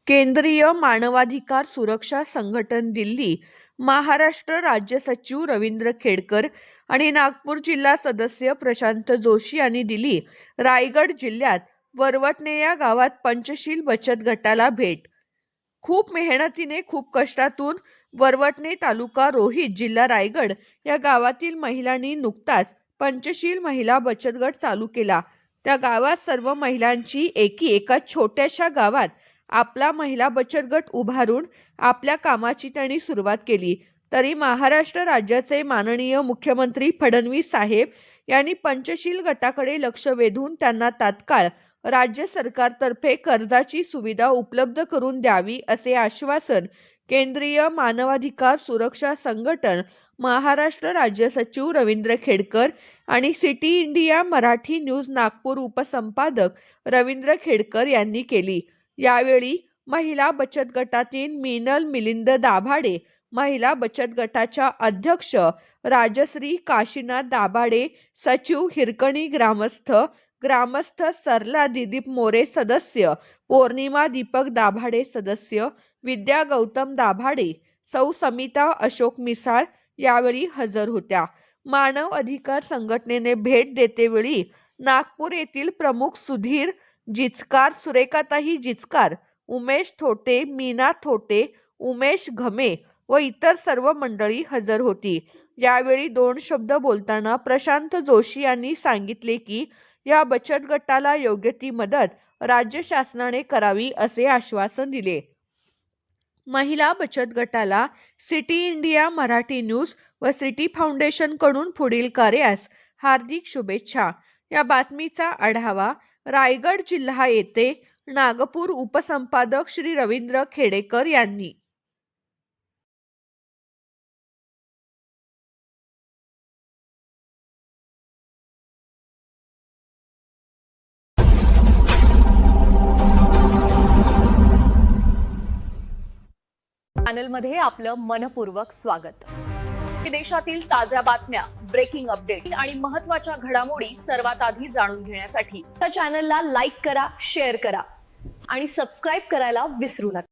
केंद्रीय मानवाधिकार सुरक्षा संघटन दिल्ली, महाराष्ट्र राज्य सचिव रवींद्र खेडकर आणि नागपूर जिल्हा सदस्य प्रशांत जोशी यांनी दिली रायगड जिल्ह्यात वरवटणे या गावात पंचशील बचत गटाला भेट। खूप मेहनतीने खूप कष्टातून वरवटणे तालुका रोहित जिल्हा रायगड या गावातील महिलांनी नुकताच पंचशील महिला बचत गट चालू केला। त्या गावात सर्व महिलांची एका छोट्याशा गावात आपला महिला बचत गट उभारून आपल्या कामाची त्यांनी सुरुवात केली। तरी महाराष्ट्र राज्याचे माननीय मुख्यमंत्री फडणवीस साहेब यांनी पंचशील गटाकडे लक्ष वेधून त्यांना तात्काळ राज्य सरकारतर्फे कर्जाची सुविधा उपलब्ध करून द्यावी असे आश्वासन केंद्रीय मानवाधिकार सुरक्षा संघटन महाराष्ट्र राज्य सचिव रवींद्र खेडकर आणि City India Marathi News Nagpur उपसंपादक रवींद्र खेडकर यांनी केली। यावेळी महिला बचत गटातील मीनल मिलिंद दाभाडे, महिला बचत गटाच्या अध्यक्ष राजश्री काशीनाथ दाभाडे, सचिव हिरकणी ग्रामस्थ सरला दिलीप मोरे सदस्य, पौर्णिमा दीपक दाभाडे सदस्य, विद्या गौतम दाभाडे, सौ समिता अशोक मिसाळ यावेळी हजर होत्या। मानव अधिकार संघटनेने भेट देतेवेळी नागपूर येथील प्रमुख सुधीर जिचकार, सुरेखाताई जिचकार, उमेश थोटे, मीना थोटे, उमेश घमे व इतर सर्व मंडळी हजर होती। यावेळी 2 शब्द बोलताना प्रशांत जोशी यांनी सांगितले की या बचत गटाला योग्य ती मदत राज्य शासनाने करावी असे आश्वासन दिले। महिला बचत गटाला सिटी इंडिया मराठी न्यूज व सिटी फाउंडेशन कडून पुढील कार्यास हार्दिक शुभेच्छा। या बातमीचा आढावा रायगड जिल्हा येथे नागपूर उपसंपादक श्री रवींद्र खेडेकर यांनी। चॅनलमध्ये आपलं मनपूर्वक स्वागत। देशातील ताज्या बातम्या, ब्रेकिंग अपडेट आणि महत्त्वाच्या घडामोडी सर्वात आधी जाणून घेण्यासाठी या चॅनलला लाईक करा, शेअर करा आणि सबस्क्राइब करायला विसरू नका।